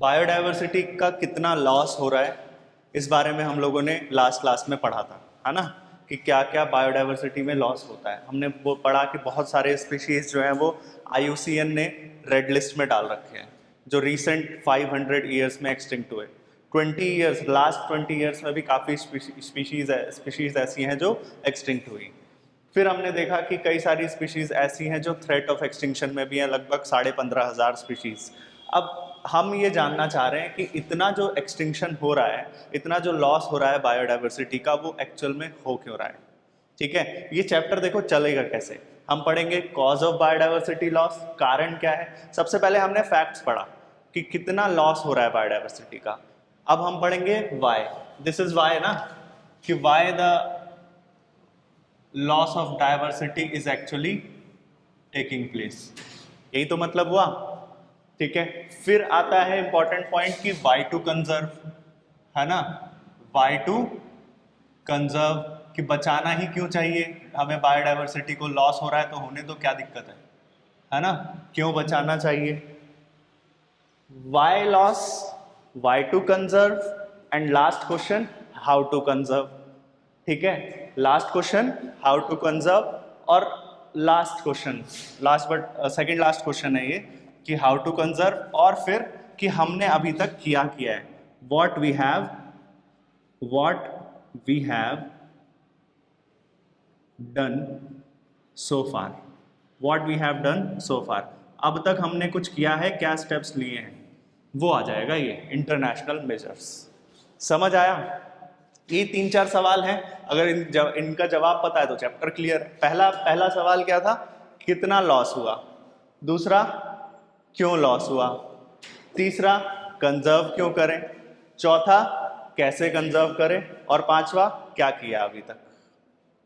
Biodiversity का कितना loss हो रहा है, इस बारे में हम लोगों ने लास्ट क्लास में पढ़ा था, है ना, कि क्या क्या बायोडायवर्सिटी में लॉस होता है। हमने वो पढ़ा कि बहुत सारे स्पीशीज जो हैं वो IUCN ने रेड लिस्ट में डाल रखे हैं, जो रिसेंट 500 ईयर्स में एक्सटिंक्ट हुए। 20 ईयर्स, लास्ट 20 ईयर्स में भी काफ़ी स्पीशीज़ ऐसी हैं जो एक्सटिंक्ट हुई। फिर हमने देखा कि कई सारी स्पीशीज़ ऐसी हैं जो थ्रेट ऑफ एक्सटिंक्शन में भी हैं, लगभग 15,500 स्पीशीज़। अब हम ये जानना चाह रहे हैं कि इतना जो एक्सटिंक्शन हो रहा है, इतना जो लॉस हो रहा है बायोडाइवर्सिटी का, वो एक्चुअल में हो क्यों रहा है। ठीक है, ये चैप्टर देखो चलेगा कैसे। हम पढ़ेंगे कॉज ऑफ बायोडाइवर्सिटी लॉस, कारण क्या है। सबसे पहले हमने फैक्ट्स पढ़ा कि कितना लॉस हो रहा है बायोडाइवर्सिटी का। अब हम पढ़ेंगे वाई, दिस इज वाई ना, कि why the loss of diversity is actually taking place. यही तो मतलब हुआ। ठीक है, फिर आता है इंपॉर्टेंट पॉइंट कि वाई टू कंजर्व, है ना, वाई टू कंजर्व, कि बचाना ही क्यों चाहिए हमें, बायोडाइवर्सिटी को लॉस हो रहा है तो होने दो, क्या दिक्कत है ना, क्यों बचाना चाहिए। Why loss, why to conserve, and last question how to conserve. ठीक है, last question how to conserve, और last question, last but second last question है ये, कि हाउ टू कंजर्व, और फिर कि हमने अभी तक क्या किया है, what we have done so far, what we have done so far. अब तक हमने कुछ किया है, क्या स्टेप्स लिए हैं, वो आ जाएगा ये इंटरनेशनल मेजर्स। समझ आया। ये 3-4 सवाल हैं, अगर इनका जवाब पता है तो चैप्टर क्लियर। पहला सवाल क्या था, कितना लॉस हुआ। दूसरा, क्यों लॉस हुआ। तीसरा, कंजर्व क्यों करें। चौथा, कैसे कंजर्व करें। और पांचवा, क्या किया अभी तक।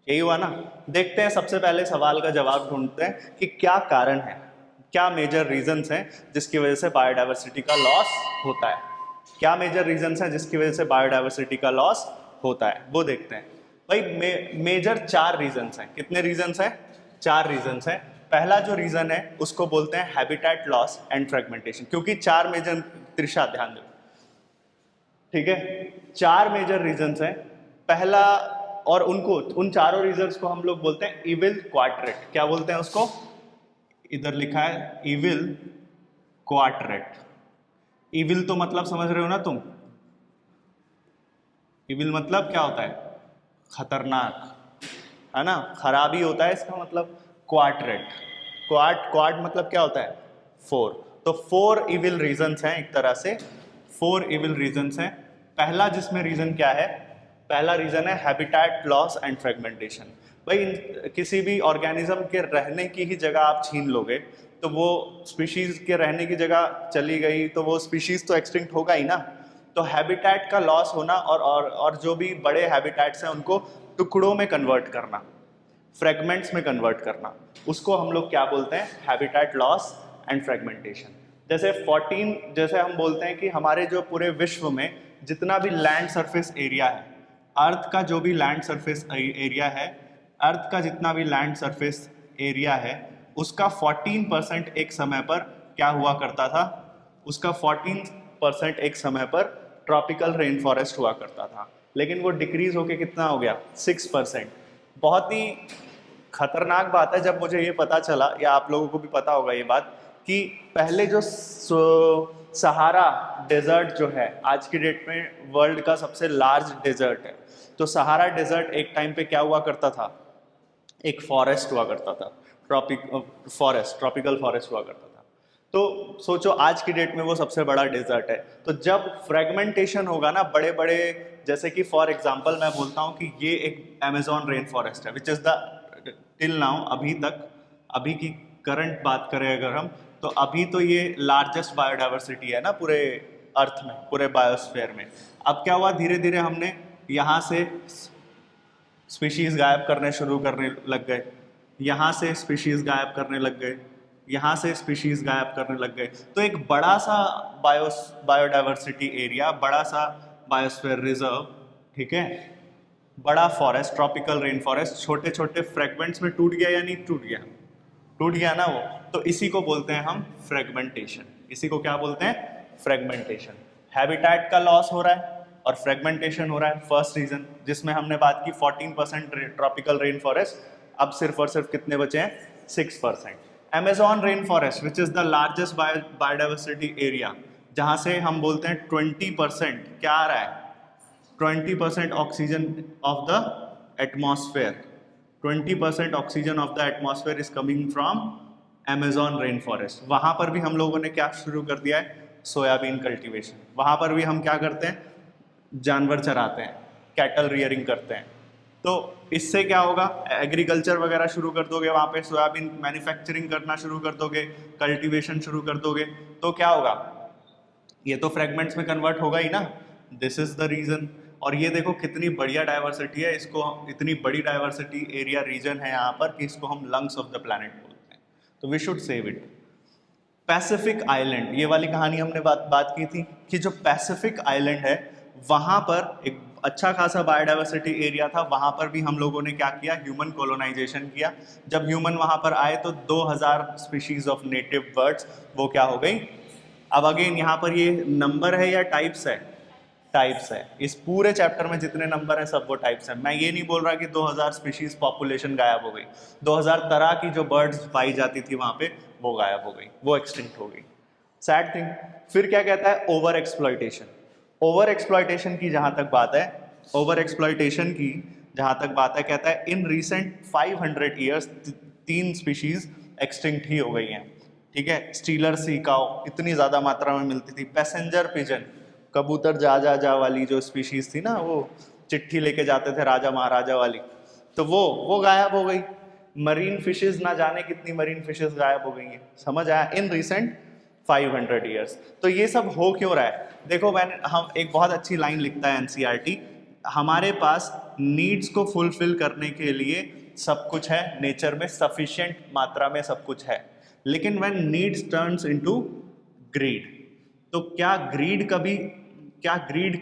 यही हुआ ना। देखते हैं, सबसे पहले सवाल का जवाब ढूंढते हैं कि क्या कारण है, क्या मेजर रीजंस हैं जिसकी वजह से बायोडाइवर्सिटी का लॉस होता है। क्या मेजर रीजंस हैं जिसकी वजह से बायोडाइवर्सिटी का लॉस होता है, वो देखते हैं। भाई मेजर 4 रीजंस हैं। कितने रीजंस हैं, 4 रीजंस हैं। पहला जो रीजन है उसको बोलते हैं हैबिटेट लॉस एंड फ्रेगमेंटेशन, क्योंकि 4 मेजर, त्रिशा ध्यान दो, ठीक है, 4 मेजर रीजंस हैं। पहला, और उन चारों रीजंस को हम लोग बोलते हैं इविल क्वाड्रेट। क्या बोलते हैं उसको, इधर लिखा है इविल क्वाड्रेट। इविल तो मतलब समझ रहे हो ना तुम, इविल मतलब क्या होता है, खतरनाक, है ना, खराबी होता है इसका मतलब। क्वाड्रेट, क्वाड मतलब क्या होता है, 4। तो 4 इविल रीजंस हैं, एक तरह से 4 इविल रीजंस हैं। पहला जिसमें रीजन क्या है, पहला रीजन है हैबिटेट लॉस एंड फ्रेगमेंटेशन। भाई किसी भी ऑर्गेनिज्म के रहने की ही जगह आप छीन लोगे तो वो स्पीशीज के रहने की जगह चली गई तो वो स्पीशीज तो एक्सटिंक्ट होगा ही ना। तो हैबिटेट का लॉस होना और जो भी बड़े हैबिटेट्स हैं उनको टुकड़ों में कन्वर्ट करना, फ्रेगमेंट्स में कन्वर्ट करना, उसको हम लोग क्या बोलते हैं, हैबिटेट लॉस एंड फ्रेगमेंटेशन। जैसे हम बोलते हैं कि हमारे जो पूरे विश्व में जितना भी लैंड सरफेस एरिया है, अर्थ का जो भी लैंड सरफेस एरिया है, अर्थ का जितना भी लैंड सरफेस एरिया है, उसका 14% एक समय पर क्या हुआ करता था, उसका 14% एक समय पर ट्रॉपिकल रेन फॉरेस्ट हुआ करता था। लेकिन वो डिक्रीज होके कितना हो गया, 6%। बहुत ही खतरनाक बात है जब मुझे ये पता चला, या आप लोगों को भी पता होगा ये बात, कि पहले जो सहारा डेजर्ट जो है आज की डेट में वर्ल्ड का सबसे लार्ज डेजर्ट है, तो सहारा डेजर्ट एक टाइम पे क्या हुआ करता था, एक फॉरेस्ट हुआ करता था, ट्रॉपिकल फॉरेस्ट हुआ करता था। तो सोचो आज की डेट में वो सबसे बड़ा डेजर्ट है। तो जब फ्रेगमेंटेशन होगा ना बड़े बड़े, जैसे कि फॉर एग्जांपल मैं बोलता हूँ कि ये एक अमेजोन रेन फॉरेस्ट है, which is the till now, अभी तक, अभी की करंट बात करें अगर हम, तो अभी तो ये लार्जेस्ट बायोडाइवर्सिटी है ना पूरे अर्थ में, पूरे बायोस्फीयर में। अब क्या हुआ, धीरे धीरे हमने यहाँ से स्पीशीज गायब करने शुरू करने लग गए, यहाँ से स्पीशीज गायब करने लग गए, यहाँ से स्पीशीज गायब करने लग गए। तो एक बड़ा सा बायोडाइवर्सिटी एरिया, बड़ा सा बायोस्फीयर रिजर्व, ठीक है, बड़ा फॉरेस्ट, ट्रॉपिकल रेन फॉरेस्ट, छोटे छोटे फ्रेगमेंट्स में टूट गया या नहीं टूट गया, टूट गया ना वो। तो इसी को बोलते हैं हम फ्रेगमेंटेशन। इसी को क्या बोलते हैं, फ्रेगमेंटेशन। हैबिटेट का लॉस हो रहा है और फ्रेगमेंटेशन हो रहा है, फर्स्ट रीजन, जिसमें हमने बात की 14% ट्रॉपिकल रेन फॉरेस्ट, अब सिर्फ और सिर्फ कितने बचे हैं, 6%। Amazon rain forest which is the largest biodiversity area, जहां से हम बोलते हैं 20% क्या आ रहा है, 20% oxygen of the atmosphere, 20% oxygen of the atmosphere is coming from Amazon rain forest. वहां पर भी हम लोगों ने क्या शुरू कर दिया है, सोयाबीन कल्टीवेशन। वहां पर भी हम क्या करते हैं, जानवर चराते हैं, कैटल रियरिंग करते हैं। तो इससे क्या होगा, एग्रीकल्चर वगैरह शुरू कर दोगे, वहाँ पे सोयाबीन मैन्युफैक्चरिंग करना शुरू कर दोगे, कल्टीवेशन शुरू कर दोगे, तो क्या होगा, ये तो फ्रेगमेंट्स में कन्वर्ट होगा ही ना। This is the reason. और ये देखो कितनी बढ़िया डाइवर्सिटी है, इसको इतनी बड़ी डाइवर्सिटी एरिया रीजन है यहाँ पर कि इसको हम लंग्स ऑफ द प्लैनेट बोलते हैं, तो we should save it. Pacific island, ये वाली कहानी हमने बात की थी कि जो पैसिफिक आइलैंड है वहाँ पर एक अच्छा खासा बायोडाइवर्सिटी एरिया था, वहाँ पर भी हम लोगों ने क्या किया, ह्यूमन कॉलोनाइजेशन किया। जब ह्यूमन वहाँ पर आए तो 2000 स्पीशीज ऑफ नेटिव बर्ड्स वो क्या हो गई। अब अगेन यहाँ पर ये नंबर है या टाइप्स है, टाइप्स है। इस पूरे चैप्टर में जितने नंबर हैं सब वो टाइप्स हैं। मैं ये नहीं बोल रहा कि 2000 स्पीशीज पॉपुलेशन गायब हो गई, 2000 तरह की जो बर्ड्स पाई जाती थी वहाँ पे वो गायब हो गई, वो एक्सटिंक्ट हो गई। Sad thing. फिर क्या कहता है, ओवर एक्सप्लॉयटेशन। ओवर एक्सप्लॉयटेशन की जहाँ तक बात है, ओवर एक्सप्लॉयटेशन की जहाँ तक बात है, कहता है in recent 500 years 3 species extinct ही हो गई हैं। ठीक है, स्टीलर सी काउ इतनी ज़्यादा मात्रा में मिलती थी, पैसेंजर पिजन कबूतर जा वाली जो स्पीशीज थी ना, वो चिट्ठी लेके जाते थे राजा महाराजा वाली, तो वो गायब हो गई। मरीन फिशेज ना जाने कितनी मरीन फिशेज गायब हो गई हैं, समझ आया, इन रिसेंट 500 ईयर्स। तो ये सब हो क्यों रहा है, देखो मैंने हम एक बहुत अच्छी लाइन लिखता है एनसीईआरटी, हमारे पास नीड्स को फुलफिल करने के लिए सब कुछ है, नेचर में सफिशिएंट मात्रा में सब कुछ है, लेकिन when needs turns into greed, तो क्या ग्रीड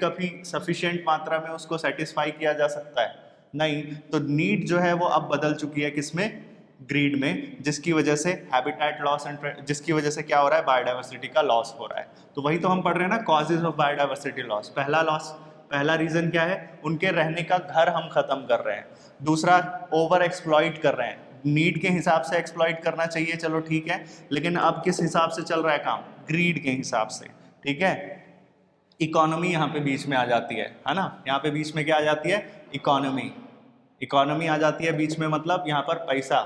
कभी सफिशिएंट मात्रा में उसको सेटिस्फाई किया जा सकता है, नहीं। तो नीड जो है वो अब बदल चुकी है किसमें, ग्रीड में, जिसकी वजह से हैबिटेट लॉस एंड जिसकी वजह से क्या हो रहा है, बायोडाइवर्सिटी का लॉस हो रहा है। तो वही तो हम पढ़ रहे हैं ना, कॉजेज ऑफ बायोडाइवर्सिटी लॉस। पहला रीजन क्या है, उनके रहने का घर हम खत्म कर रहे हैं। दूसरा, ओवर एक्सप्लॉइट कर रहे हैं, नीड के हिसाब से एक्सप्लॉइट करना चाहिए, चलो ठीक है, लेकिन अब किस हिसाब से चल रहा है काम, ग्रीड के हिसाब से। ठीक है, इकोनॉमी यहाँ पे बीच में आ जाती है ना, यहाँ पे बीच में क्या आ जाती है, इकोनॉमी आ जाती है बीच में, मतलब यहाँ पर पैसा।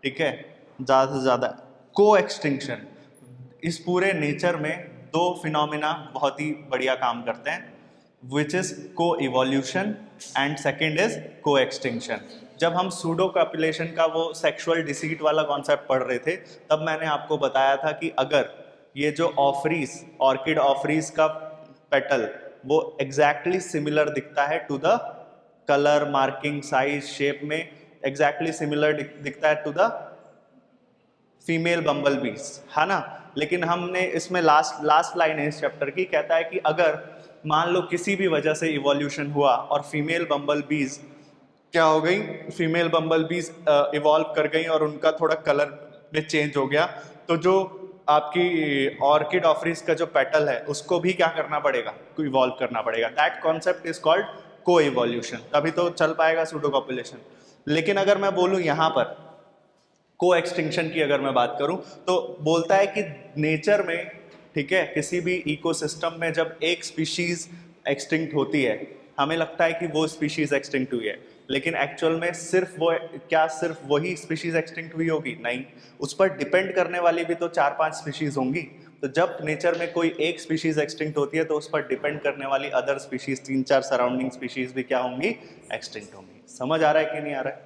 ठीक है, ज़्यादा से ज़्यादा को एक्सटिंक्शन। इस पूरे नेचर में दो फिनोमिना बहुत ही बढ़िया काम करते हैं, विच इज को इवोल्यूशन एंड सेकेंड इज को एक्सटिंक्शन। जब हम सूडो कॉपुलेशन का वो सेक्सुअल डिसीट वाला कॉन्सेप्ट पढ़ रहे थे, तब मैंने आपको बताया था कि अगर ये जो ऑफरीज, ऑर्किड ऑफरीज का पेटल वो एग्जैक्टली सिमिलर दिखता है to the colour, marking, size, shape में एग्जैक्टली सिमिलर दिखता है टू द फीमेल बम्बल बीज, है ना। लेकिन हमने इसमें लास्ट लाइन है इस चैप्टर की, कहता है कि अगर मान लो किसी भी वजह से इवोल्यूशन हुआ और फीमेल बम्बल बीज क्या हो गई, फीमेल बम्बल बीज इवॉल्व कर गई और उनका थोड़ा कलर में चेंज हो गया, तो जो आपकी ऑर्किड ऑफरीज का जो पेटल है उसको भी क्या करना पड़ेगा, इवॉल्व करना पड़ेगा। दैट कॉन्सेप्ट इज कॉल्ड को इवोल्यूशन, तभी तो चल पाएगा सूडो कॉपुलेशन। लेकिन अगर मैं बोलूं यहाँ पर को एक्सटिंक्शन की अगर मैं बात करूं, तो बोलता है कि नेचर में, ठीक है, किसी भी इकोसिस्टम में जब एक स्पीशीज एक्सटिंक्ट होती है, हमें लगता है कि वो स्पीशीज एक्सटिंक्ट हुई है, लेकिन एक्चुअल में सिर्फ वही स्पीशीज एक्सटिंक्ट हुई होगी, नहीं, उस पर डिपेंड करने वाली भी तो 4-5 स्पीशीज होंगी। तो जब नेचर में कोई एक स्पीशीज एक्सटिंक्ट होती है तो उस पर डिपेंड करने वाली अदर स्पीशीज, 3-4 सराउंडिंग स्पीशीज भी क्या होंगी, एक्सटिंक्ट होंगी। समझ आ रहा है कि नहीं आ रहा है।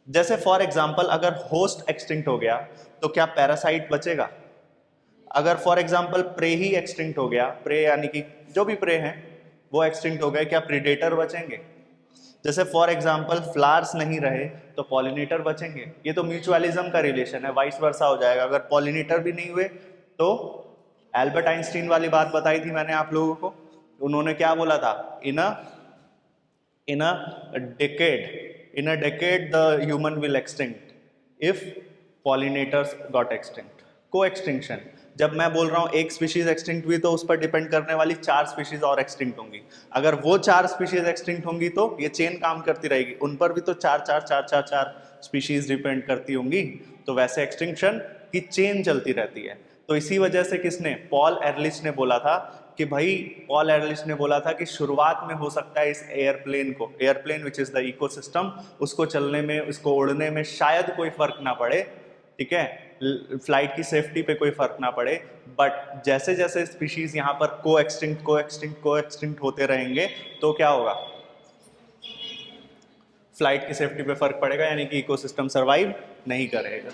जैसे फॉर एग्जाम्पल अगर होस्ट एक्सटिंक्ट हो गया तो क्या पैरासाइट बचेगा। अगर फॉर एग्जाम्पल प्रे ही एक्सटिंक्ट हो गया, प्रे यानी कि जो भी प्रे हैं वो एक्सटिंक्ट हो गए, क्या प्रीडेटर बचेंगे। जैसे फॉर एग्जाम्पल फ्लावर्स नहीं रहे तो पॉलिनेटर बचेंगे। ये तो म्यूचुअलिज्म का रिलेशन है, वाइस वर्सा हो जाएगा। अगर पॉलिनेटर भी नहीं हुए तो एल्बर्ट आइंस्टीन वाली बात बताई थी मैंने आप लोगों को, उन्होंने क्या बोला था, in a decade the human will extinct if pollinators got extinct। को एक्सटिंक्शन, जब मैं बोल रहा हूँ एक स्पीशीज एक्सटिंक्ट हुई तो उस पर डिपेंड करने वाली 4 स्पीशीज और एक्सटिंक्ट होंगी। अगर वो 4 स्पीशीज एक्सटिंक्ट होंगी तो ये चेन काम करती रहेगी, उन पर भी तो 4 स्पीशीज डिपेंड करती होंगी, तो वैसे एक्सटिंक्शन की चेन चलती रहती है। तो इसी वजह से किसने, पॉल एरलिच ने बोला था कि भाई, पॉल एरलिच ने बोला था कि शुरुआत में हो सकता है इस एयरप्लेन को, airplane which is the ecosystem, उसको चलने में, उसको उड़ने में शायद कोई फर्क ना पड़े, ठीक है, फ्लाइट की सेफ्टी पे कोई फर्क ना पड़े, बट जैसे जैसे स्पीशीज यहाँ पर को एक्सटिंक्ट होते रहेंगे तो क्या होगा, फ्लाइट की सेफ्टी पे फर्क पड़ेगा, यानी कि इकोसिस्टम सर्वाइव नहीं करेगा।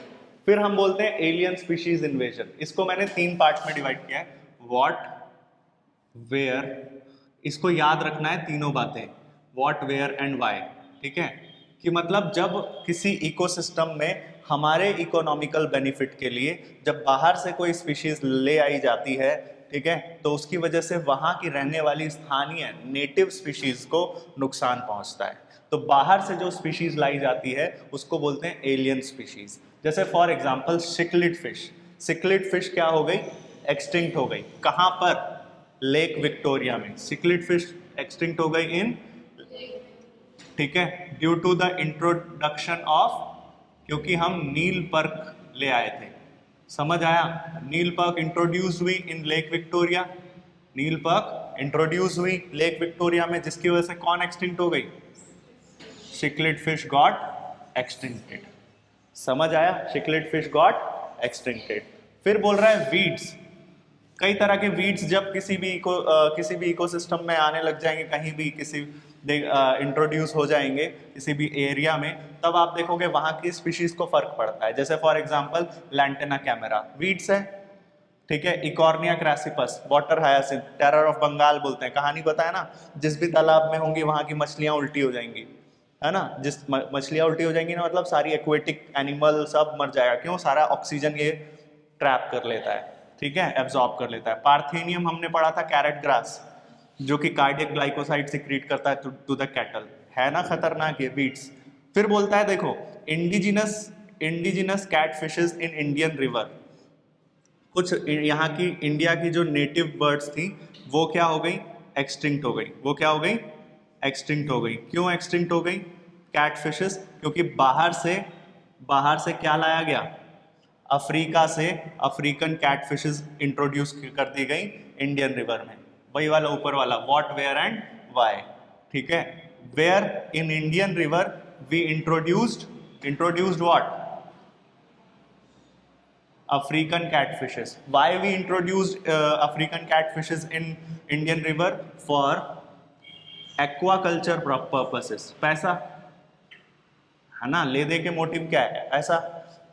फिर हम बोलते हैं एलियन स्पीशीज इन्वेजन। इसको मैंने 3 पार्ट में डिवाइड किया है, व्हाट, वेयर, इसको याद रखना है तीनों बातें, व्हाट, वेयर एंड व्हाई, ठीक है, कि मतलब जब किसी इकोसिस्टम में हमारे इकोनॉमिकल बेनिफिट के लिए जब बाहर से कोई स्पीशीज ले आई जाती है, ठीक है, तो उसकी वजह से वहां की रहने वाली स्थानीय नेटिव स्पीशीज को नुकसान पहुंचता है। तो बाहर से जो स्पीशीज लाई जाती है उसको बोलते हैं एलियन स्पीशीज। जैसे for example cichlid fish, cichlid fish क्या हो गई, एक्सटिंक्ट हो गई। कहां पर, लेक विक्टोरिया में सिक्लिड फिश एक्सटिंक्ट हो गई इन, ठीक है, due to the introduction of, क्योंकि हम नील पर्क ले आए थे, समझ आया, नील पर्क इंट्रोड्यूस हुई इन लेक विक्टोरिया, नील पर्क इंट्रोड्यूस हुई लेक विक्टोरिया में, जिसकी वजह से कौन एक्सटिंक्ट हो गई, सिक्लिड फिश गॉट एक्सटिंक्टेड, समझ आया, सिक्लिड फिश गॉट एक्सटिंक्टेड। फिर बोल रहा है वीड्स, कई तरह के वीड्स जब किसी भी इकोसिस्टम में आने लग जाएंगे, कहीं भी किसी इंट्रोड्यूस हो जाएंगे किसी भी एरिया में, तब आप देखोगे वहां की स्पीशीज को फर्क पड़ता है। जैसे for example lantana camara weeds है, ठीक है, Eichhornia crassipes, water hyacinth, terror of Bengal बोलते हैं, कहानी पता है ना, जिस भी तालाब में होंगी वहां की मछलियां उल्टी हो जाएंगी, है ना, जिस मछलियां उल्टी हो जाएंगी ना, मतलब सारी एक्वेटिक एनिमल सब मर जाएगा, क्यों, सारा ऑक्सीजन ये ट्रैप कर लेता है, ठीक है, एब्जॉर्ब कर लेता है। पार्थेनियम हमने पढ़ा था, कैरेट ग्रास, जो कि कार्डियक ग्लाइकोसाइड सिक्रीट करता है टू द कैटल, है ना खतरनाक ये बीट्स। फिर बोलता है देखो, indigenous catfishes in Indian river, कुछ यहाँ की इंडिया की जो नेटिव बर्ड्स थी वो क्या हो गई, एक्सटिंक्ट हो गई, वो क्या हो गई, एक्सटिंक्ट हो गई। क्यों एक्सटिंक्ट हो गई कैट फिशेस, क्योंकि बाहर से क्या लाया गया, अफ्रीका से अफ्रीकन कैट फिशेस इंट्रोड्यूस कर दी गई इंडियन रिवर में, वही वाला ऊपर वाला, व्हाट, वेयर एंड व्हाई, ठीक है, where in Indian river we introduced what, African catfishes. Why we introduced African catfishes in Indian river? For aquaculture purposes. पैसा, है ना, ले दे के मोटिव क्या है, ऐसा,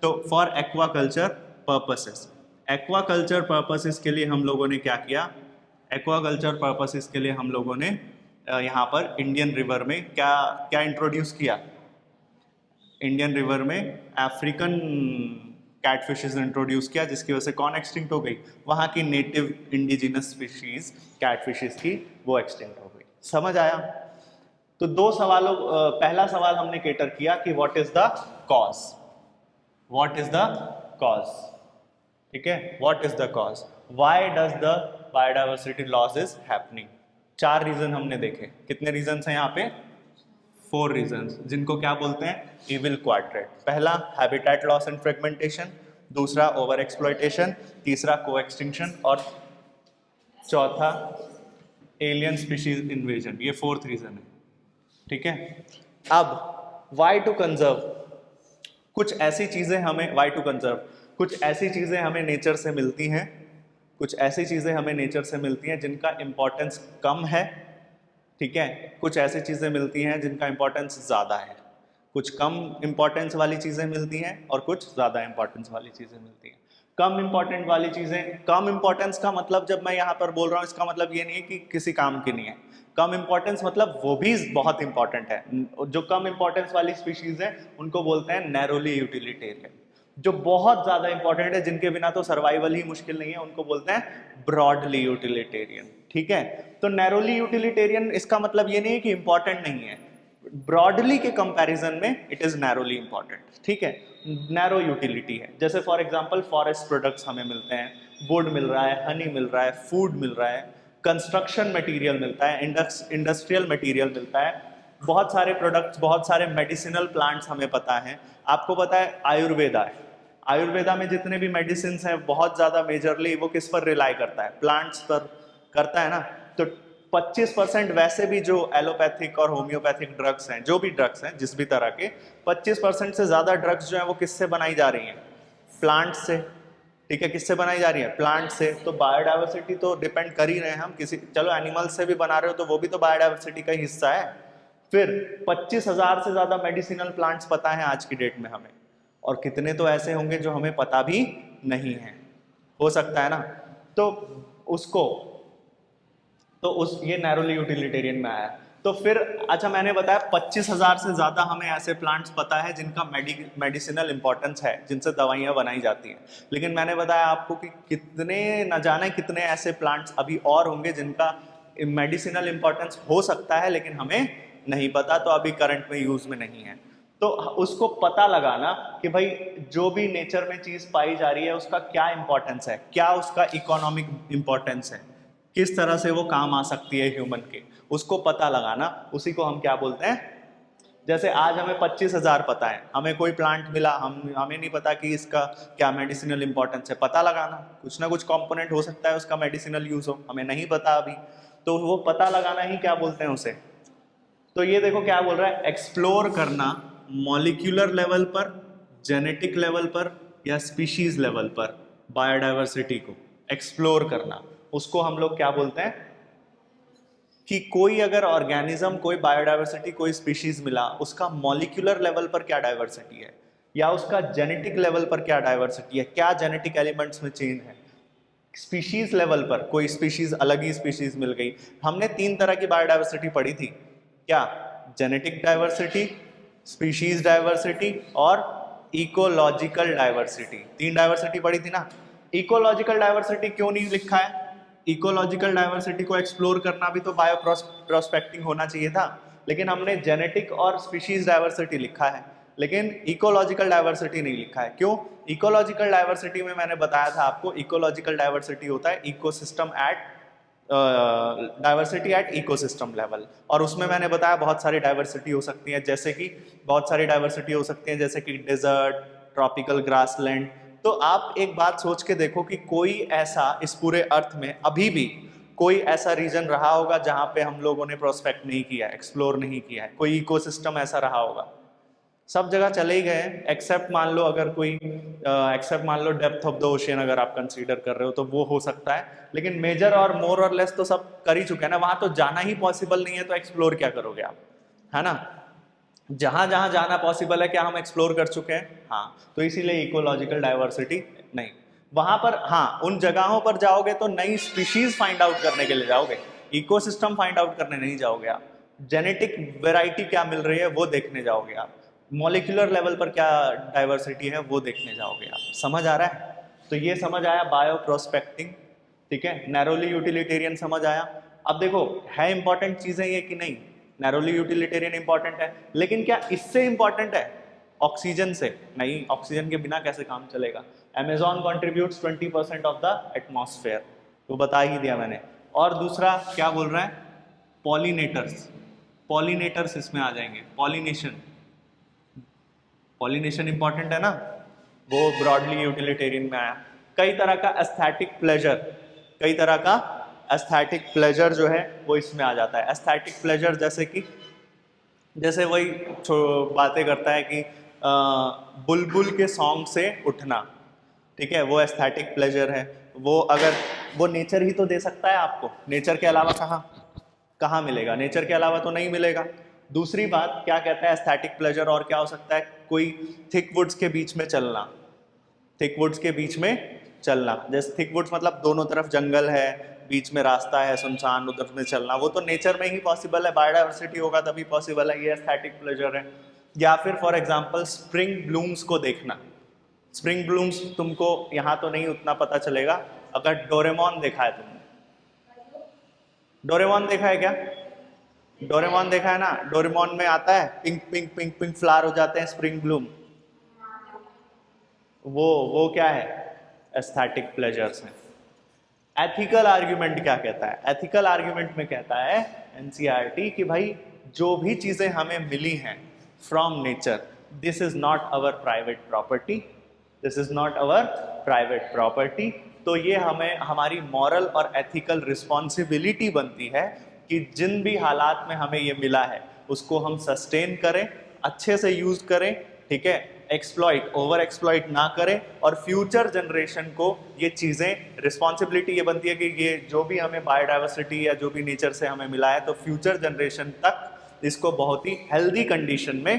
तो for aquaculture purposes, aquaculture purposes के लिए हम लोगों ने क्या किया, एक्वाकल्चर पर्पसेस के लिए हम लोगों ने यहाँ पर इंडियन रिवर में क्या क्या इंट्रोड्यूस किया, इंडियन रिवर में अफ्रीकन कैटफिशेस इंट्रोड्यूस किया, जिसकी वजह से कौन एक्सटिंक्ट हो गई, वहां की नेटिव इंडिजिनस स्पीशीज कैटफिशेस की, वो एक्सटिंक्ट हो गई, समझ आया। तो दो सवालों, पहला सवाल हमने केटर किया कि what is the cause, what is the cause, ठीक है, what is the cause, why does the biodiversity loss is happening. 4 reason हमने देखे, कितने रीजन हैं यहाँ पे, 4 रीजंस, जिनको क्या बोलते हैं, इविल क्वाड्रेट। पहला हैबिटेट लॉस एंड फ्रेगमेंटेशन, दूसरा ओवर एक्सप्लॉयटेशन, तीसरा को एक्सटिंक्शन, और चौथा एलियन स्पीशीज इन्वेजन। ये 4th रीजन है, ठीक है। अब वाई टू कंजर्व, कुछ ऐसी चीजें हमें, वाई टू कंजर्व, कुछ ऐसी चीजें हमें नेचर से मिलती हैं, कुछ ऐसी चीजें हमें नेचर से मिलती हैं जिनका इंपॉर्टेंस कम है, ठीक है, कुछ ऐसी चीज़ें मिलती हैं जिनका इंपॉर्टेंस ज़्यादा है, कुछ कम इंपॉर्टेंस वाली चीज़ें मिलती हैं और कुछ ज़्यादा इंपॉर्टेंस वाली चीज़ें मिलती हैं। कम इंपॉर्टेंट वाली चीज़ें, कम इंपॉर्टेंस का मतलब जब मैं यहाँ पर बोल रहा हूँ इसका मतलब ये नहीं है कि किसी काम की नहीं है, कम इंपॉर्टेंस मतलब वो भी बहुत इंपॉर्टेंट है। जो कम इंपॉर्टेंस वाली स्पीशीज़ हैं उनको बोलते हैं नैरोली यूटिलिटेरियन। जो बहुत ज़्यादा इंपॉर्टेंट है, जिनके बिना तो सर्वाइवल ही मुश्किल नहीं है, उनको बोलते हैं ब्रॉडली यूटिलिटेरियन, ठीक है। तो नैरोली यूटिलिटेरियन इसका मतलब ये नहीं है कि इंपॉर्टेंट नहीं है, ब्रॉडली के कंपैरिजन में इट इज नैरोली इंपॉर्टेंट, ठीक है, नैरो यूटिलिटी है। जैसे फॉर एग्जांपल फॉरेस्ट प्रोडक्ट्स हमें मिलते हैं, वुड मिल रहा है, हनी मिल रहा है, फूड मिल रहा है, कंस्ट्रक्शन मटेरियल मिलता है, इंडस्ट्रियल मटेरियल मिलता है, बहुत सारे प्रोडक्ट्स, बहुत सारे मेडिसिनल प्लांट्स हमें पता है। आपको पता है आयुर्वेदा है, आयुर्वेदा में जितने भी मेडिसिन हैं बहुत ज़्यादा मेजरली वो किस पर रिलाई करता है, प्लांट्स पर करता है ना। तो 25% वैसे भी जो एलोपैथिक और होम्योपैथिक ड्रग्स हैं, जो भी ड्रग्स हैं जिस भी तरह के, 25% से ज़्यादा ड्रग्स जो हैं वो किससे बनाई जा रही हैं, प्लांट से। ठीक है, किससे बनाई जा रही है, प्लांट से। तो बायोडाइवर्सिटी तो डिपेंड कर ही रहे हैं हम किसी, चलो एनिमल से भी बना रहे हो तो वो भी तो बायोडाइवर्सिटी का ही हिस्सा है। फिर 25,000 से ज़्यादा मेडिसिनल प्लांट्स पता है आज की डेट में हमें, और कितने तो ऐसे होंगे जो हमें पता भी नहीं है, हो सकता है ना। तो उसको तो उस ये नैरोली यूटिलिटेरियन में आया। तो फिर अच्छा मैंने बताया 25,000 से ज़्यादा हमें ऐसे प्लांट्स पता है जिनका मेडिसिनल इंपॉर्टेंस है, जिनसे दवाइयाँ बनाई जाती हैं। लेकिन मैंने बताया आपको कि कितने, न जाने कितने ऐसे प्लांट्स अभी और होंगे जिनका मेडिसिनल इंपॉर्टेंस हो सकता है लेकिन हमें नहीं पता, तो अभी करंट में यूज़ में नहीं है। तो उसको पता लगाना कि भाई जो भी नेचर में चीज़ पाई जा रही है उसका क्या इंपॉर्टेंस है, क्या उसका इकोनॉमिक इंपॉर्टेंस है, किस तरह से वो काम आ सकती है ह्यूमन के, उसको पता लगाना, उसी को हम क्या बोलते हैं। जैसे आज हमें 25,000 पता है, हमें कोई प्लांट मिला, हमें नहीं पता कि इसका क्या मेडिसिनल इंपॉर्टेंस है, पता लगाना, कुछ ना कुछ कंपोनेंट हो सकता है उसका मेडिसिनल यूज हो, हमें नहीं पता अभी, तो वो पता लगाना ही क्या बोलते हैं उसे। तो ये देखो क्या बोल रहा है, एक्सप्लोर करना मॉलिक्यूलर लेवल पर, जेनेटिक लेवल पर या स्पीशीज लेवल पर बायोडाइवर्सिटी को एक्सप्लोर करना, उसको हम लोग क्या बोलते हैं कि कोई अगर ऑर्गेनिज्म, कोई बायोडाइवर्सिटी, कोई स्पीशीज मिला, उसका मॉलिक्यूलर लेवल पर क्या डाइवर्सिटी है या उसका जेनेटिक लेवल पर क्या डाइवर्सिटी है, क्या जेनेटिक एलिमेंट्स में चेंज है। स्पीशीज लेवल पर कोई स्पीशीज, अलग ही स्पीशीज मिल गई। हमने 3 तरह की बायोडाइवर्सिटी पढ़ी थी, क्या, जेनेटिक डाइवर्सिटी, स्पीशीज डाइवर्सिटी और इकोलॉजिकल डाइवर्सिटी। 3 डाइवर्सिटी पढ़ी थी ना। इकोलॉजिकल डाइवर्सिटी क्यों नहीं लिखा है, इकोलॉजिकल डाइवर्सिटी को एक्सप्लोर करना भी तो बायो प्रोस्पेक्टिंग होना चाहिए था, लेकिन हमने जेनेटिक और स्पीशीज डाइवर्सिटी लिखा है लेकिन इकोलॉजिकल डाइवर्सिटी नहीं लिखा है। क्यों, इकोलॉजिकल डाइवर्सिटी में मैंने बताया था आपको, इकोलॉजिकल डाइवर्सिटी होता है ecosystem at diversity at ecosystem level, और उसमें मैंने बताया बहुत सारी डाइवर्सिटी हो सकती है, जैसे कि बहुत सारी डाइवर्सिटी हो सकती है जैसे कि डेजर्ट, ट्रॉपिकल ग्रासलैंड। तो आप एक बात सोच के देखो कि कोई ऐसा इस पूरे अर्थ में अभी भी कोई ऐसा रीजन रहा होगा जहां पे हम लोगों ने प्रोस्पेक्ट नहीं किया, एक्सप्लोर नहीं किया है, कोई इकोसिस्टम ऐसा रहा होगा। सब जगह चले ही गए, एक्सेप्ट मान लो अगर कोई एक्सेप्ट मान लो डेप्थ ऑफ द ओशियन अगर आप कंसीडर कर रहे हो तो वो हो सकता है, लेकिन मेजर और मोर और लेस तो सब कर ही चुके हैं ना, वहां तो जाना ही पॉसिबल नहीं है, तो एक्सप्लोर क्या करोगे आप, है ना। जहां जहां जाना पॉसिबल है क्या हम एक्सप्लोर कर चुके हैं, हाँ, तो इसीलिए इकोलॉजिकल डाइवर्सिटी नहीं। वहां पर हाँ, उन जगहों पर जाओगे तो नई स्पीशीज फाइंड आउट करने के लिए जाओगे, इकोसिस्टम फाइंड आउट करने नहीं जाओगे आप, जेनेटिक वेराइटी क्या मिल रही है वो देखने जाओगे आप, मॉलिक्यूलर लेवल पर क्या डाइवर्सिटी है वो देखने जाओगे आप। समझ आ रहा है, तो ये समझ आया बायो प्रोस्पेक्टिंग, ठीक है, नैरोली यूटिलिटेरियन समझ आया। अब देखो है इंपॉर्टेंट चीजें ये कि नहीं, नैरोली यूटिलिटेरियन इंपॉर्टेंट है, लेकिन क्या इससे इंपॉर्टेंट है ऑक्सीजन से, नहीं, ऑक्सीजन के बिना कैसे काम चलेगा। Amazon contributes 20% of the atmosphere, तो बता ही दिया मैंने। और दूसरा क्या बोल रहा है, पॉलिनेटर्स, पॉलिनेटर्स इसमें आ जाएंगे, पॉलिनेशन, पॉलिनेशन इंपॉर्टेंट है ना, वो ब्रॉडली यूटिलिटेरियन में आया। कई तरह का एस्थेटिक प्लेजर, कई तरह का एस्थेटिक प्लेजर जो है वो इसमें आ जाता है। एस्थेटिक प्लेजर जैसे कि, जैसे वही बातें करता है कि बुलबुल के सॉन्ग से उठना, ठीक है, वो एस्थेटिक प्लेजर है। वो अगर वो नेचर ही तो दे सकता है आपको, नेचर के अलावा कहाँ कहाँ मिलेगा, नेचर के अलावा तो नहीं मिलेगा। दूसरी बात क्या कहता है एस्थेटिक प्लेजर, और क्या हो सकता है, कोई थिक वुड्स के बीच में चलना, थिक वुड्स के बीच में चलना, जैसे थिक वुड्स मतलब दोनों तरफ जंगल है, बीच में रास्ता है सुनसान, उधर में चलना, वो तो नेचर में ही पॉसिबल है, बायोडाइवर्सिटी होगा तभी पॉसिबल है, ये एस्थेटिक प्लेजर है। या फिर फॉर एग्जांपल स्प्रिंग ब्लूम्स को देखना, स्प्रिंग ब्लूम्स तुमको यहाँ तो नहीं उतना पता चलेगा, अगर डोरेमोन देखा है तुमने, डोरेमोन देखा है क्या, डोरेमोन देखा है ना, डोरेमोन में आता है pink pink pink pink flower हो जाते हैं स्प्रिंग ब्लूम, वो क्या है, एस्थेटिक प्लेजर्स हैं, एथिकल आर्ग्यूमेंट क्या कहता है? एथिकल आर्ग्यूमेंट में कहता है एनसीईआरटी कि भाई जो भी चीजें हमें मिली हैं from nature, this is not our private property, this is not our private property. तो ये हमें हमारी मॉरल और एथिकल रिस्पॉन्सिबिलिटी बनती है कि जिन भी हालात में हमें ये मिला है उसको हम सस्टेन करें, अच्छे से यूज करें, ठीक है, एक्सप्लॉइट, ओवर एक्सप्लॉइट ना करें, और फ्यूचर जनरेशन को ये चीज़ें, रिस्पॉन्सिबिलिटी ये बनती है कि ये जो भी हमें बायोडाइवर्सिटी या जो भी नेचर से हमें मिला है तो फ्यूचर जनरेशन तक इसको बहुत ही हेल्दी कंडीशन में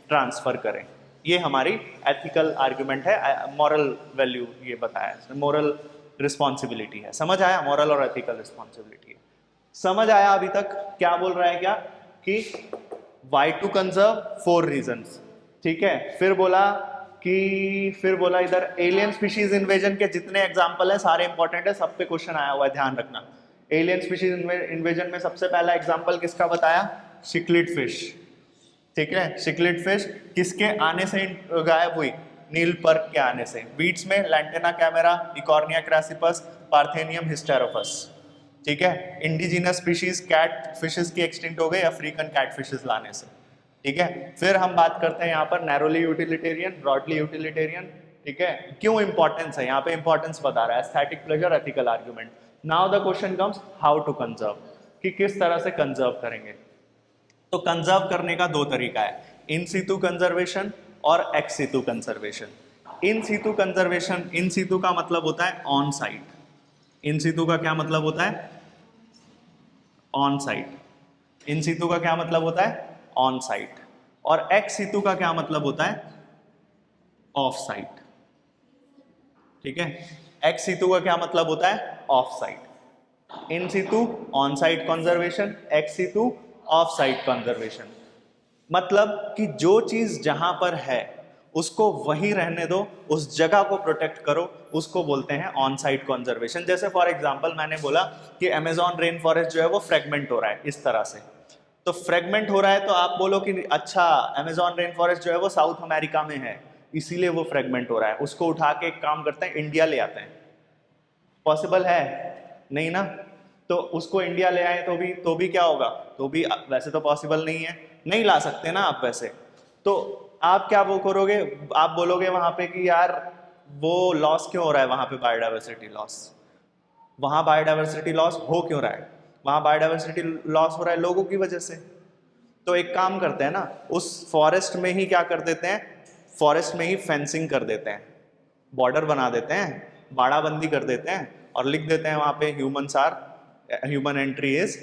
ट्रांसफर करें। ये हमारी एथिकल आर्ग्यूमेंट है, मॉरल वैल्यू ये बताया, मॉरल रिस्पॉन्सिबिलिटी है। समझ आया? मॉरल और एथिकल रिस्पॉन्सिबिलिटी है, समझ आया अभी तक? क्या बोल रहा है क्या कि वाई टू कंजर्व, 4 रीजंस, ठीक है। फिर बोला इधर एलियन स्पीशीज इन्वेजन के जितने एग्जांपल है सारे इंपॉर्टेंट है, सब पे क्वेश्चन आया हुआ है, ध्यान रखना। एलियन स्पीशीज इन्वेजन में सबसे पहला एग्जांपल किसका बताया? सिक्लिड फिश, ठीक है। सिक्लिड फिश किसके आने से गायब हुई? नील पर्क के आने से। वीड्स में लैंटेना कैमेरा, इकॉर्निया क्रैसिपस, पार्थेनियम हिस्टेरोफस, ठीक है। इंडिजिनस स्पीशीज कैट फिशेस की एक्सटिंक्ट हो गई अफ्रीकन कैट फिशेस लाने से, ठीक है। फिर हम बात करते हैं यहाँ पर नैरोली यूटिलिटेरियन, ब्रॉडली यूटिलिटेरियन, ठीक है। क्यों इंपॉर्टेंस है यहाँ पे? इंपॉर्टेंस बता रहा है, aesthetic pleasure, ethical argument. Now the question comes how to conserve, कि किस तरह से कंजर्व करेंगे। तो कंजर्व करने का 2 तरीका है, इन सीटू कंजर्वेशन और ex situ conservation. In situ conservation, in situ का मतलब होता है ऑन साइट, इन सीटू का क्या मतलब होता है? On site. इन सीटू का क्या मतलब होता है? On site. और एक्स सीटू का क्या मतलब होता है? ऑफ साइट, ठीक है। एक्स सीटू का क्या मतलब होता है? Off site. In situ on site conservation, ex situ off site conservation. मतलब कि जो चीज जहां पर है उसको वहीं रहने दो, उस जगह को प्रोटेक्ट करो, उसको बोलते हैं ऑन साइट कंजर्वेशन। जैसे फॉर एग्जांपल मैंने बोला कि अमेजॉन रेन फॉरेस्ट जो है वो फ्रेगमेंट हो रहा है इस तरह से, तो फ्रेगमेंट हो रहा है तो आप बोलो कि अच्छा अमेजॉन रेन फॉरेस्ट जो है वो साउथ अमेरिका में है इसीलिए वो फ्रेगमेंट हो रहा है, उसको उठा के एक काम करते हैं इंडिया ले आते हैं। पॉसिबल है? नहीं ना। तो उसको इंडिया ले आए तो भी क्या होगा? तो भी वैसे तो पॉसिबल नहीं है, नहीं ला सकते ना आप वैसे। तो आप क्या वो करोगे? आप बोलोगे वहां पे कि यार वो लॉस क्यों हो रहा है वहां पे, बायोडाइवर्सिटी लॉस। वहां बायोडाइवर्सिटी लॉस हो क्यों रहा है? वहां बायोडाइवर्सिटी लॉस हो रहा है लोगों की वजह से। तो एक काम करते हैं ना, उस फॉरेस्ट में ही क्या कर देते हैं, फॉरेस्ट में ही फेंसिंग कर देते हैं, बॉर्डर बना देते हैं, बाड़ाबंदी कर देते हैं और लिख देते हैं वहां पे human entry is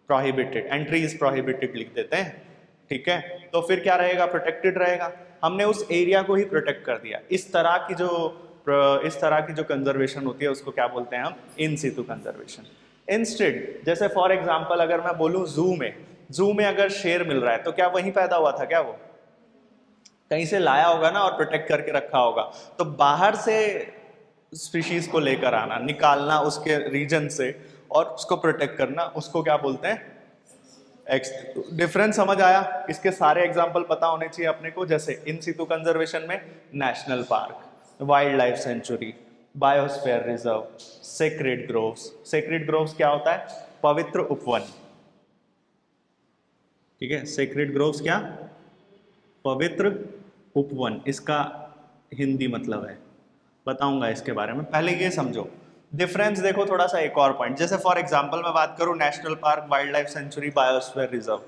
prohibited, entry is prohibited लिख देते हैं, ठीक है। तो फिर क्या रहेगा? प्रोटेक्टेड रहेगा। हमने उस एरिया को ही प्रोटेक्ट कर दिया। इस तरह की जो कंजर्वेशन होती है उसको क्या बोलते हैं हम? In situ conservation. इंस्टेड जैसे फॉर एग्जांपल अगर मैं बोलूं जू में अगर शेर मिल रहा है तो क्या वहीं पैदा हुआ था क्या? वो कहीं से लाया होगा ना और प्रोटेक्ट करके रखा होगा। तो बाहर से स्पीशीज को लेकर आना, निकालना उसके रीजन से और उसको प्रोटेक्ट करना, उसको क्या बोलते हैं? डिफरेंस समझ आया? इसके सारे एग्जांपल पता होने चाहिए अपने को। जैसे इन सीटू कंजर्वेशन में national park, wild life sanctuary, biosphere reserve, sacred groves. Sacred groves क्या होता है? पवित्र उपवन, ठीक है। सेक्रेड ग्रोव्स क्या? पवित्र उपवन, इसका हिंदी मतलब है, बताऊंगा इसके बारे में, पहले ये समझो डिफरेंस। देखो थोड़ा सा एक और पॉइंट, जैसे फॉर एग्जांपल मैं बात करूं national park, wild life sanctuary, biosphere reserve.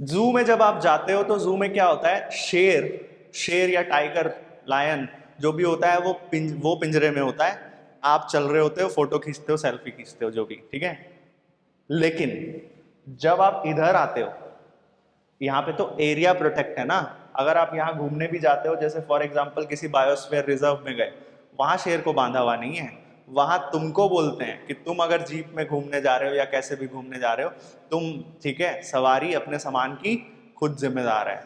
जू में जब आप जाते हो तो जू में क्या होता है? शेर या टाइगर, लायन जो भी होता है वो पिंजरे में होता है, आप चल रहे होते हो, फोटो खींचते हो, सेल्फी खींचते हो, जो भी, ठीक है। लेकिन जब आप इधर आते हो, यहाँ पे तो एरिया प्रोटेक्ट है ना। अगर आप यहाँ घूमने भी जाते हो, जैसे फॉर एग्जांपल किसी बायोस्फीयर रिजर्व में गए, वहां शेर को बांधा हुआ नहीं है, वहां तुमको बोलते हैं कि तुम अगर जीप में घूमने जा रहे हो या कैसे भी घूमने जा रहे हो तुम, ठीक है, सवारी अपने सामान की खुद जिम्मेदार है।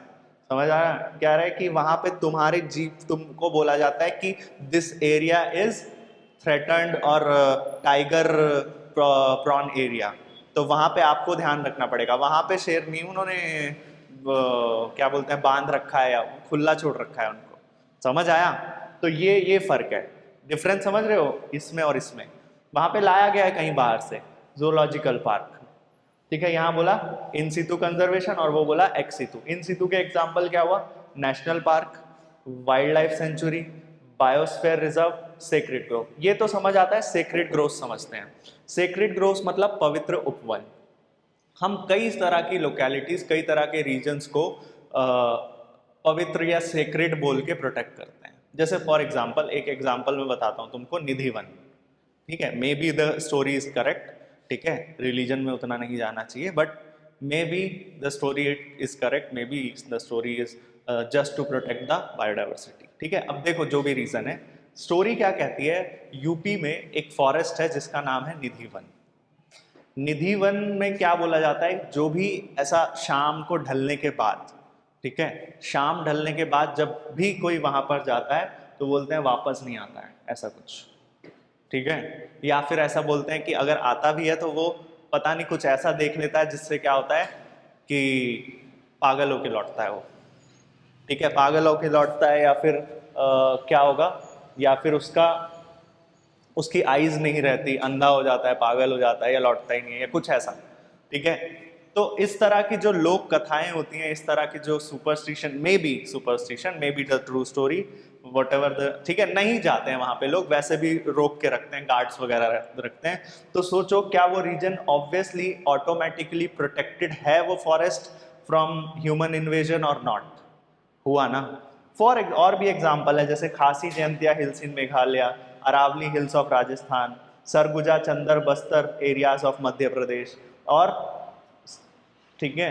समझ आ रहा है? क्या रहा है कि वहां पे तुम्हारी जीप, तुमको बोला जाता है कि दिस एरिया इज थ्रेटन्ड और टाइगर प्रॉन एरिया। तो वहां पे आपको ध्यान रखना पड़ेगा, वहां पे शेर नहीं उन्होंने क्या बोलते हैं बांध रखा है या खुला छोड़ रखा है उनको। समझ आया? तो ये फर्क है, डिफरेंस समझ रहे हो इसमें और इसमें? वहां पे लाया गया है कहीं बाहर से, जूलॉजिकल पार्क। ठीक है, यहाँ बोला इन सितु कंजर्वेशन और वो बोला एक्स सितु। इन सितु के एग्जाम्पल क्या हुआ, national park, wild life sanctuary, biosphere reserve, sacred Grove. ये तो समझ आता है, सेक्रेड ग्रोव समझते हैं। सेक्रेड ग्रोव मतलब पवित्र उपवन। हम कई तरह की लोकेलिटीज, कई तरह के रीजन्स को पवित्र या सेक्रेड बोल के प्रोटेक्ट करते हैं। जैसे फॉर एग्जांपल, एक एग्जांपल मैं बताता हूँ तुमको, निधि वन। ठीक है, maybe the story is correct, ठीक है, रिलीजन में उतना नहीं जाना चाहिए, but maybe the story is correct, maybe the story is just to protect the biodiversity. ठीक है, अब देखो जो भी रीजन है, स्टोरी क्या कहती है, यूपी में एक फॉरेस्ट है जिसका नाम है निधि वन। निधि वन में क्या बोला जाता है, जो भी ऐसा शाम को ढलने के बाद, ठीक है, शाम ढलने के बाद जब भी कोई वहां पर जाता है तो बोलते हैं वापस नहीं आता है, ऐसा कुछ। ठीक है, या फिर ऐसा बोलते हैं कि अगर आता भी है तो वो पता नहीं कुछ ऐसा देख लेता है जिससे क्या होता है कि पागल होके लौटता है वो। ठीक है, पागल होके लौटता है, या फिर क्या होगा, या फिर उसकी आईज नहीं रहती, अंधा हो जाता है, पागल हो जाता है, या लौटता ही नहीं है, या कुछ ऐसा। ठीक है, तो इस तरह की जो लोक कथाएं होती हैं, इस तरह की जो superstition, may be the true story, what ever the, ठीक है, नहीं जाते हैं वहां पे लोग, वैसे भी रोक के रखते हैं, गार्ड्स वगैरह रखते हैं। तो सोचो क्या वो रीजन ऑब्वियसली ऑटोमेटिकली प्रोटेक्टेड है, वो फॉरेस्ट, फ्रॉम ह्यूमन इन्वेजन और नॉट? हुआ ना। और भी एग्जाम्पल है, जैसे Khasi Jaintia hills in Meghalaya, Aravalli hills of Rajasthan, Surguja Chandar Bastar areas of Madhya Pradesh, और ठीक है,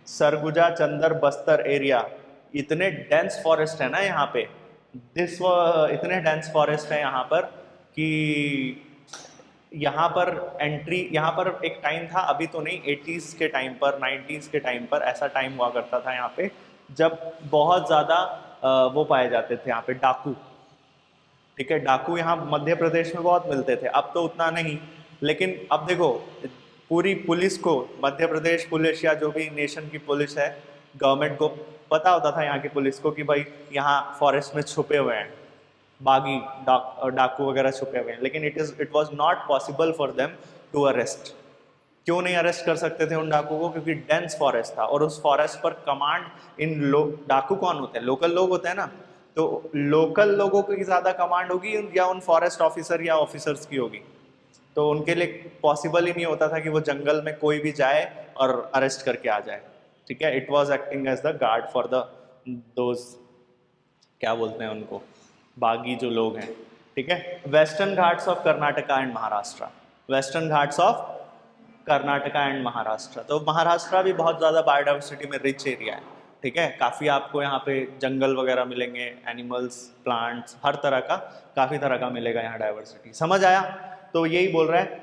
सरगुजा चंदर बस्तर एरिया, इतने डेंस फॉरेस्ट है ना यहाँ पे, इतने डेंस फॉरेस्ट है यहाँ पर कि यहाँ पर एंट्री, यहाँ पर एक टाइम था, अभी तो नहीं, 80s के टाइम पर, 90s के टाइम पर ऐसा टाइम हुआ करता था यहाँ पे, जब बहुत ज़्यादा वो पाए जाते थे यहाँ पे डाकू। ठीक है, डाकू यहाँ मध्य प्रदेश में बहुत मिलते थे, अब तो उतना नहीं, लेकिन अब देखो पूरी पुलिस को, मध्य प्रदेश पुलिस या जो भी नेशन की पुलिस है, गवर्नमेंट को पता होता था यहाँ की पुलिस को कि भाई यहाँ फॉरेस्ट में छुपे हुए हैं बागी, डाकू वगैरह छुपे हुए हैं, लेकिन it was not possible for them to arrest. क्यों नहीं अरेस्ट कर सकते थे उन डाकू को? क्योंकि डेंस फॉरेस्ट था, और उस फॉरेस्ट पर कमांड इन डाकू कौन होते हैं? लोकल लोग होते हैं ना, तो लोकल लोगों की ज्यादा कमांड होगी या उन फॉरेस्ट ऑफिसर या ऑफिसर्स की होगी? तो उनके लिए पॉसिबल ही नहीं होता था कि वो जंगल में कोई भी जाए और अरेस्ट करके आ जाए। ठीक है, it was acting as the guard for the those, क्या बोलते हैं उनको, बागी जो लोग हैं। ठीक है, western Ghats of Karnataka and Maharashtra, western Ghats of Karnataka and Maharashtra. तो महाराष्ट्र भी बहुत ज़्यादा बायोडाइवर्सिटी में रिच एरिया है। ठीक है, काफ़ी आपको यहाँ पे जंगल वगैरह मिलेंगे, एनिमल्स, प्लांट्स, हर तरह का, काफ़ी तरह का मिलेगा यहाँ डाइवर्सिटी। समझ आया? तो यही बोल रहा है,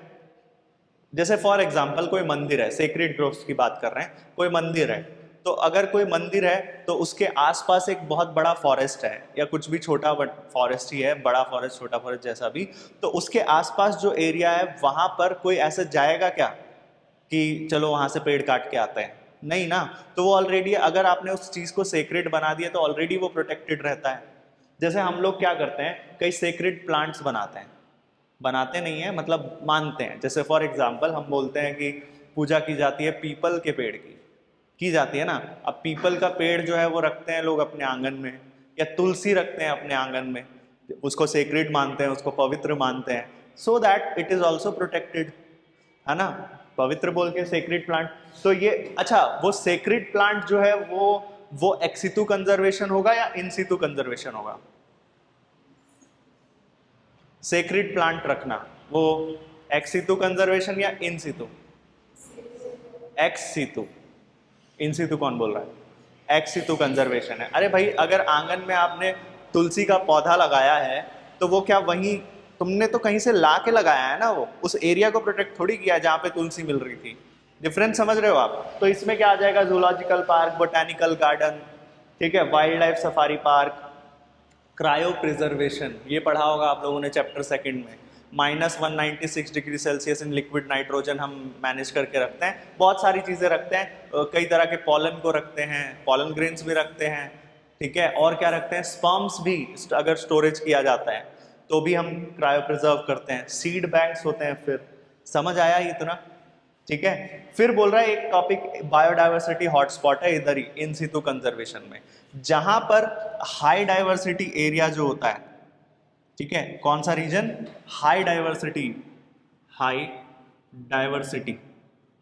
जैसे फॉर एग्जाम्पल कोई मंदिर है, सेक्रेड ग्रोव्स की बात कर रहे हैं, कोई मंदिर है, तो अगर कोई मंदिर है तो उसके आसपास एक बहुत बड़ा फॉरेस्ट है, या कुछ भी छोटा फॉरेस्ट ही है, बड़ा फॉरेस्ट छोटा फॉरेस्ट जैसा भी, तो उसके आसपास जो एरिया है वहां पर कोई ऐसे जाएगा क्या कि चलो वहां से पेड़ काट के आते हैं? नहीं ना। तो वो ऑलरेडी, अगर आपने उस चीज को सेक्रेड बना दिया तो ऑलरेडी वो प्रोटेक्टेड रहता है। जैसे हम लोग क्या करते हैं, कई सेक्रेड प्लांट्स बनाते हैं, बनाते नहीं है मतलब मानते हैं। जैसे फॉर एग्जाम्पल हम बोलते हैं कि पूजा की जाती है पीपल के पेड़ की जाती है ना। अब पीपल का पेड़ जो है वो रखते हैं लोग अपने आंगन में, या तुलसी रखते हैं अपने आंगन में, उसको सेक्रेड मानते हैं, उसको पवित्र मानते हैं, so that it is also protected, है ना, पवित्र बोल के सेक्रेड प्लांट। तो ये अच्छा, वो सेक्रेड प्लांट जो है वो एक्सितु कंजर्वेशन होगा या इनसितु कंजर्वेशन होगा? सेक्रेड प्लांट रखना वो एक्सितु कंजर्वेशन या इन सितु? एक्स सितु। इन सितु कौन बोल रहा है? एक्स सितु कंजर्वेशन है। अरे भाई, अगर आंगन में आपने तुलसी का पौधा लगाया है तो वो क्या वहीं तुमने तो कहीं से ला के लगाया है ना, वो उस एरिया को प्रोटेक्ट थोड़ी किया जहाँ पे तुलसी मिल रही थी। डिफरेंस समझ रहे हो आप? तो इसमें क्या आ जाएगा, जूलॉजिकल पार्क, बोटेनिकल गार्डन, ठीक है, wild life safari park, cryo preservation, ये पढ़ा होगा आप लोगों ने चैप्टर सेकंड में। -196 degree Celsius in liquid nitrogen हम मैनेज करके रखते हैं, बहुत सारी चीज़ें रखते हैं, कई तरह के पॉलन को रखते हैं, पॉलन ग्रेन्स भी रखते हैं, ठीक है, और क्या रखते हैं, स्पर्म्स भी अगर स्टोरेज किया जाता है, तो भी हम क्रायो प्रिजर्व करते हैं, सीड बैंक्स होते हैं। फिर समझ आया इतना? ठीक है। फिर बोल रहा है एक टॉपिक बायोडाइवर्सिटी हॉटस्पॉट है इधर ही इन सितु कंजर्वेशन में, जहां पर हाई डाइवर्सिटी एरिया जो होता है, ठीक है, कौन सा region? High diversity, high diversity,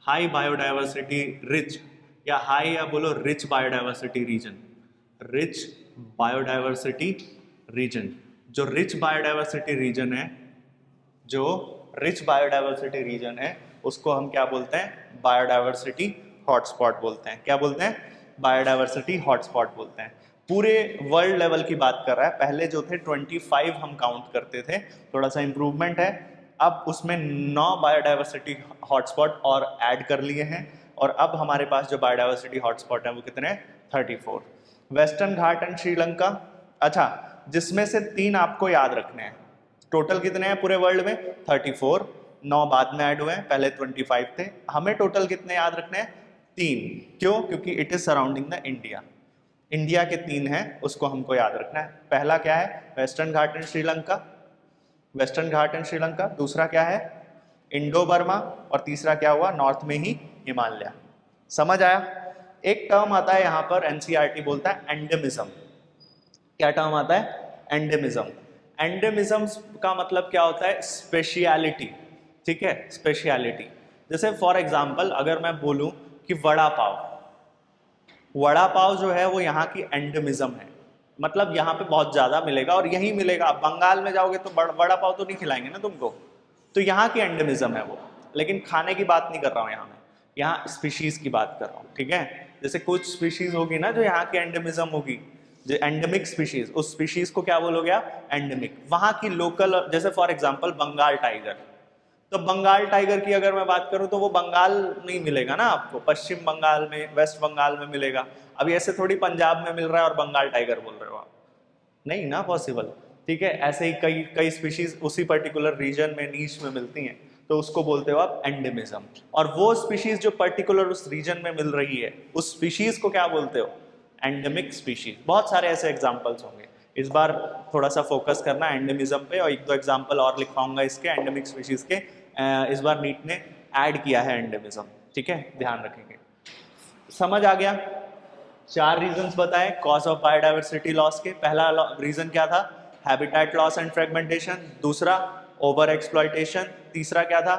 high biodiversity rich, या हाई या बोलो rich biodiversity region, rich biodiversity region. जो रिच बायोडाइवर्सिटी रीजन है, जो रिच बायोडाइवर्सिटी रीजन है, उसको हम क्या बोलते हैं? बायोडाइवर्सिटी हॉटस्पॉट बोलते हैं। क्या बोलते हैं? बायोडाइवर्सिटी हॉटस्पॉट बोलते हैं। पूरे वर्ल्ड लेवल की बात कर रहा है। पहले जो थे 25 हम काउंट करते थे, थोड़ा सा इंप्रूवमेंट है। अब उसमें 9 बायोडाइवर्सिटी हॉटस्पॉट और ऐड कर लिए हैं, और अब हमारे पास जो बायोडाइवर्सिटी हॉटस्पॉट है वो कितने हैं? 34। वेस्टर्न घाट एंड श्रीलंका, अच्छा, जिसमें से 3 आपको याद रखने हैं। टोटल कितने हैं पूरे वर्ल्ड में? 34, 9 बाद में ऐड हुए हैं, पहले 25 थे। हमें टोटल कितने याद रखने हैं? 3। क्यों? क्योंकि it is surrounding the India. India के 3 हैं, उसको हमको याद रखना है। पहला क्या है? Western Ghat and Sri Lanka, western Ghat and Sri Lanka. दूसरा क्या है? Indo Burma. और तीसरा क्या हुआ? नॉर्थ में ही हिमालय। समझ आया? एक टर्म आता है यहाँ पर, एनसीईआरटी बोलता है एंडेमिज्म। क्या टर्म आता है? एंडेमिज्म। एंडेमिज्म का मतलब क्या होता है? स्पेशियलिटी। ठीक है, स्पेशियलिटी। जैसे फॉर एग्जांपल अगर मैं बोलूं कि वड़ा पाव, वड़ा पाव जो है वो यहाँ की एंडेमिज्म है, मतलब यहाँ पे बहुत ज्यादा मिलेगा और यही मिलेगा। आप बंगाल में जाओगे तो वड़ा पाव तो नहीं खिलाएंगे ना तुमको, तो यहाँ की एंडेमिज्म है वो। लेकिन खाने की बात नहीं कर रहा हूँ यहाँ, मैं यहाँ स्पीशीज की बात कर रहा हूँ। ठीक है, जैसे कुछ स्पीशीज होगी ना जो यहाँ की एंडेमिज्म होगी, जो एंडेमिक स्पीशीज, उस स्पीशीज को क्या बोलोगे आप? एंडेमिक। वहां की लोकल, जैसे फॉर एग्जांपल बंगाल टाइगर, तो बंगाल टाइगर की अगर मैं बात करूं तो वो बंगाल नहीं मिलेगा ना आपको, पश्चिम बंगाल में, वेस्ट बंगाल में मिलेगा। अभी ऐसे थोड़ी पंजाब में मिल रहा है और बंगाल टाइगर बोल रहे हो आप, नहीं ना पॉसिबल। ठीक है, ऐसे ही कई कई स्पीशीज उसी पर्टिकुलर रीजन में, नीश में मिलती हैं, तो उसको बोलते हो आप एंडेमिज्म। और वो स्पीशीज जो पर्टिकुलर उस रीजन में मिल रही है, उस स्पीशीज को क्या बोलते हो? Endemic species. बहुत सारे ऐसे एग्जाम्पल्स होंगे, इस बार थोड़ा सा फोकस करना एंडेमिज्म पे, और 1-2 एग्जाम्पल और लिखवाऊंगा इसके एंडेमिक स्पीशीज के। इस बार नीट ने ऐड किया है एंडेमिज्म। ठीक है, ध्यान रखेंगे। समझ आ गया? 4 रीजंस बताए कॉज ऑफ बायोडाइवर्सिटी लॉस के। पहला रीजन क्या था? Habitat loss and fragmentation. दूसरा ओवर एक्सप्लॉयटेशन। तीसरा क्या था?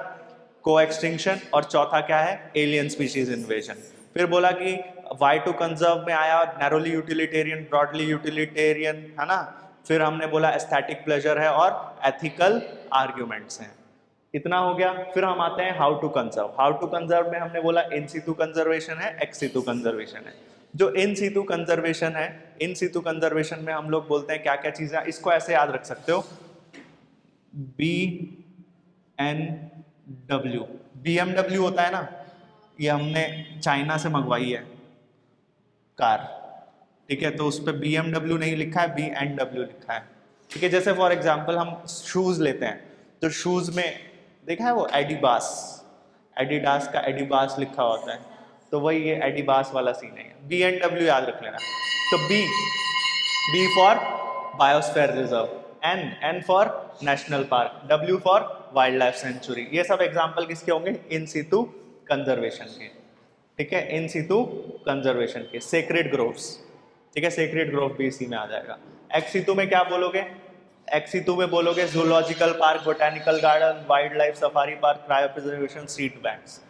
को एक्सटिंक्शन। और चौथा क्या है? Alien species invasion. फिर बोला कि वाई टू कंजर्व में आया नैरोली यूटिलिटेरियन, ब्रॉडली यूटिलिटेरियन, है ना। फिर हमने बोला एस्थेटिक प्लेजर है और एथिकल आर्ग्यूमेंट्स हैं। इतना हो गया। फिर हम आते हैं how to conserve. How to conserve में हमने बोला इन सितु कंजर्वेशन है, एक्स सितु कंजर्वेशन है। जो इन सितु कंजर्वेशन है, इन सितु कंजर्वेशन में हम लोग बोलते हैं क्या क्या चीजें, इसको ऐसे याद रख सकते हो, BMW। BMW होता है ना, ये हमने चाइना से मंगवाई है कार। ठीक है, तो उस पर BMW नहीं लिखा है, BNW लिखा है। ठीक है, जैसे फॉर एग्जांपल हम शूज लेते हैं, तो शूज में देखा है वो एडिबास, एडिडास का एडिबास लिखा होता है, तो वही ये एडिबास वाला सीन है। BNW याद रख लेना। तो B for biosphere reserve, N for national park, W for wild life sanctuary. ये सब एग्जाम्पल किसके होंगे? इन सितु कंजर्वेशन के। ठीक है, इन सितु कंजर्वेशन के। सेक्रेड ग्रोव्स, ठीक है, सेक्रेड ग्रोव भी इसी में आ जाएगा। एक्स सितु में क्या बोलोगे? एक्स सितु में बोलोगे zoological park, botanical garden, wild life safari park, cryo preservation, seed banks.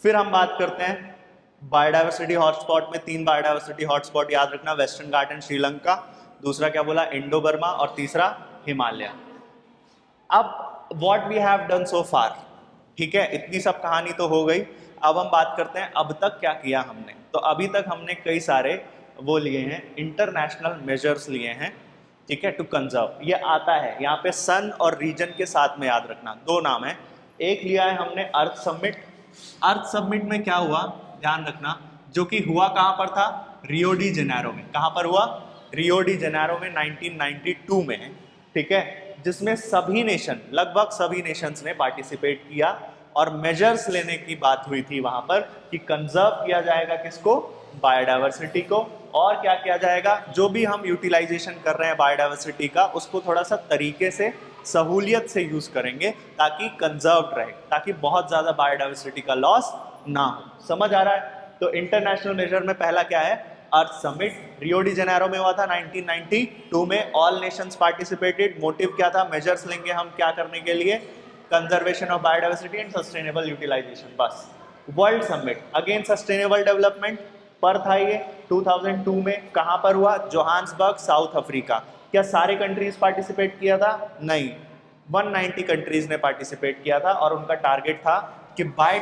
फिर हम बात करते हैं बायोडाइवर्सिटी हॉटस्पॉट में। 3 बायोडाइवर्सिटी हॉटस्पॉट याद रखना, वेस्टर्न घाट एंड श्रीलंका, दूसरा क्या बोला? इंडो बर्मा, और तीसरा हिमालय। अब what we have done so far, ठीक है, इतनी सब कहानी तो हो गई। अब हम बात करते हैं अब तक क्या किया हमने। तो अभी तक हमने कई सारे वो लिए हैं, इंटरनेशनल मेजर्स लिए हैं, ठीक है, टू कंजर्व। ये आता है यहाँ पे सन और रीजन के साथ में, याद रखना 2 नाम है। एक लिया है हमने अर्थ समिट। अर्थ समिट में क्या हुआ ध्यान रखना, जो कि हुआ कहाँ पर था? रियो डी जेनेरो में। कहाँ पर हुआ? रियो डी जेनेरो में 1992 में। ठीक है, जिसमें सभी नेशन, लगभग सभी नेशंस ने पार्टिसिपेट किया और मेजर्स लेने की बात हुई थी वहां पर कि कंजर्व किया जाएगा किसको? बायोडाइवर्सिटी को। और क्या किया जाएगा? जो भी हम यूटिलाइजेशन कर रहे हैं बायोडाइवर्सिटी का, उसको थोड़ा सा तरीके से सहूलियत से यूज करेंगे ताकि कंजर्व्ड रहे, ताकि बहुत ज्यादा बायोडाइवर्सिटी का लॉस ना हो। समझ आ रहा है? तो इंटरनेशनल मेजर में पहला क्या है? अर्थ समिट, रियो डी जेनेरो में हुआ था 1992 में। All Nations participated. मोटिव क्या था? मेजर्स लेंगे हम क्या करने के लिए? Conservation of biodiversity and sustainable utilisation, बस। World summit again sustainable development पर था ये 2002 में। कहां पर हुआ? Johannesburg, South Africa. क्या सारे कंट्रीज पार्टिसिपेट किया था? नहीं, 190 कंट्रीज ने पार्टिसिपेट किया था और उनका टारगेट था कि बाय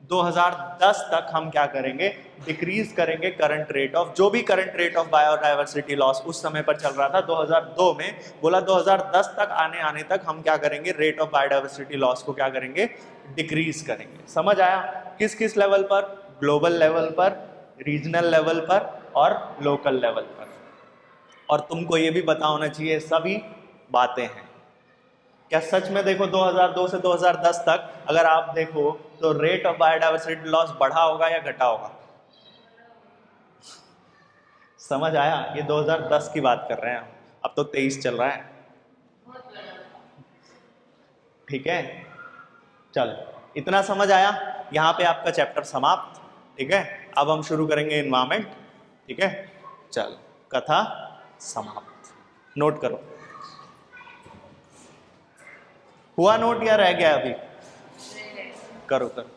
2010 तक हम क्या करेंगे? डिक्रीज करेंगे करंट रेट ऑफ, जो भी current rate of biodiversity loss उस समय पर चल रहा था 2002 में, बोला 2010 तक आने तक हम क्या करेंगे? रेट ऑफ बायोडाइवर्सिटी लॉस को क्या करेंगे? डिक्रीज करेंगे। समझ आया? किस किस लेवल पर? ग्लोबल लेवल पर, रीजनल लेवल पर और लोकल लेवल पर। और तुमको ये भी पता होना चाहिए सभी बातें हैं। क्या सच में देखो 2002 से 2010 तक अगर आप देखो तो रेट ऑफ बायोडाइवर्सिटी लॉस बढ़ा होगा या घटा होगा? समझ आया? ये 2010 की बात कर रहे हैं हम, अब तो 23 चल रहा है। ठीक है, चल इतना समझ आया? यहाँ पे आपका चैप्टर समाप्त। ठीक है, अब हम शुरू करेंगे एनवायरमेंट। ठीक है, चल कथा समाप्त। नोट करो। हुआ नोट या रह गया अभी? करो करो।